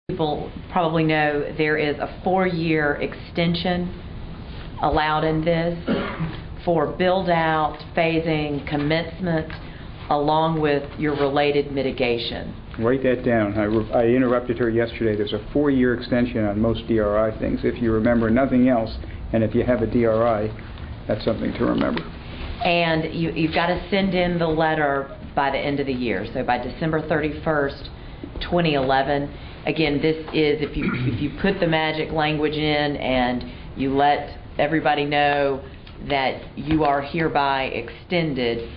People probably know there is a 4-year extension allowed in this for build-out, phasing, commencement, along with your related mitigation. Write that down. I interrupted her yesterday. There's a 4-year extension on most DRI things. If you remember nothing else, and if you have a DRI, that's something to remember. And you've got to send in the letter by the end of the year, so by December 31st, 2011. Again, this is if you put the magic language in and you let everybody know that you are hereby extended.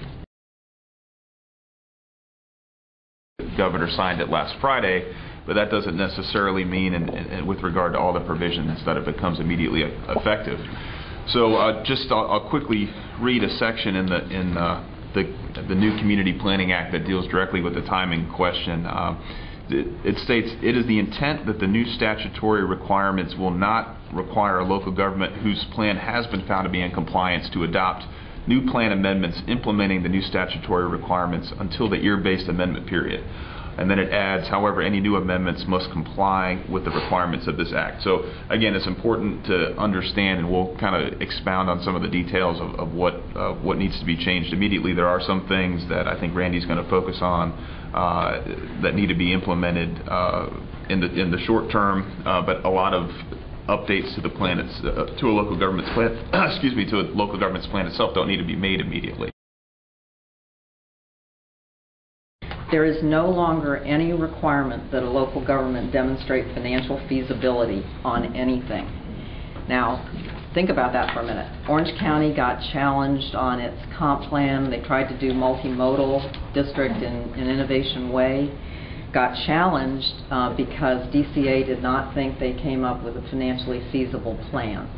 The governor signed it last Friday, but that doesn't necessarily mean, and with regard to all the provisions, that it becomes immediately effective. So I'll quickly read a section in the new Community Planning Act that deals directly with the timing question. It states, "It is the intent that the new statutory requirements will not require a local government whose plan has been found to be in compliance to adopt new plan amendments implementing the new statutory requirements until the year-based amendment period." And then it adds, "However, any new amendments must comply with the requirements of this act." So again, it's important to understand, and we'll kind of expound on some of the details of what needs to be changed immediately. There are some things that I think Randy's going to focus on that need to be implemented in the short term, but a lot of updates to the plan, to a local government's plan, excuse me, to a local government's plan itself don't need to be made immediately. There is no longer any requirement that a local government demonstrate financial feasibility on anything. Now, think about that for a minute. Orange County got challenged on its comp plan. They tried to do multimodal district in an innovation way. Got challenged because DCA did not think they came up with a financially feasible plan.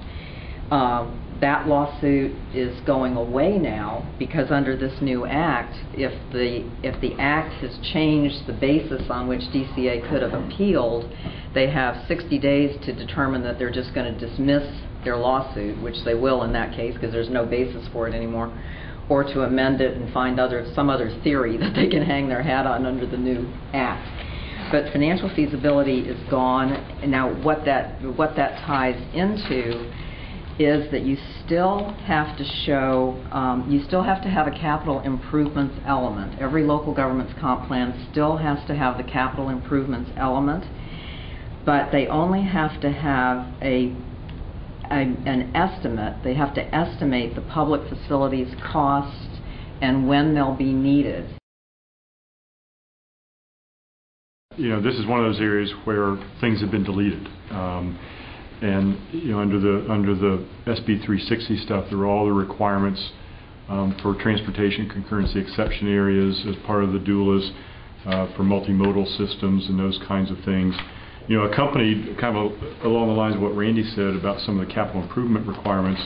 That lawsuit is going away now because under this new act, if the act has changed the basis on which DCA could have appealed, they have 60 days to determine that they're just going to dismiss their lawsuit, which they will in that case because there's no basis for it anymore, or to amend it and find some other theory that they can hang their hat on under the new act. But financial feasibility is gone. And now what that ties into is that you still have to show, you still have to have a capital improvements element. Every local government's comp plan still has to have the capital improvements element, but they only have to have an estimate. They have to estimate the public facilities costs and when they'll be needed. You know, this is one of those areas where things have been deleted. And you know, under the SB 360 stuff, there are all the requirements for transportation concurrency exception areas as part of the doulas, for multimodal systems and those kinds of things. You know, accompanied kind of along the lines of what Randy said about some of the capital improvement requirements,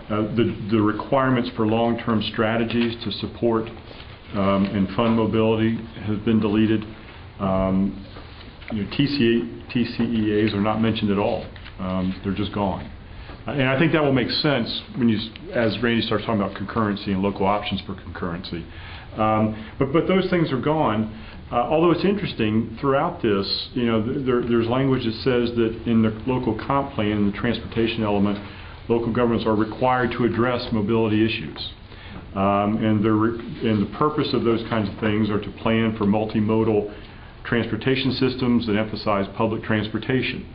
the requirements for long-term strategies to support and fund mobility has been deleted. You know, TCEAs are not mentioned at all. They're just gone. And I think that will make sense when as Randy starts talking about concurrency and local options for concurrency. But those things are gone. Although it's interesting, throughout this, you know, there's language that says that in the local comp plan, in the transportation element, local governments are required to address mobility issues. And the purpose of those kinds of things are to plan for multimodal transportation systems that emphasize public transportation.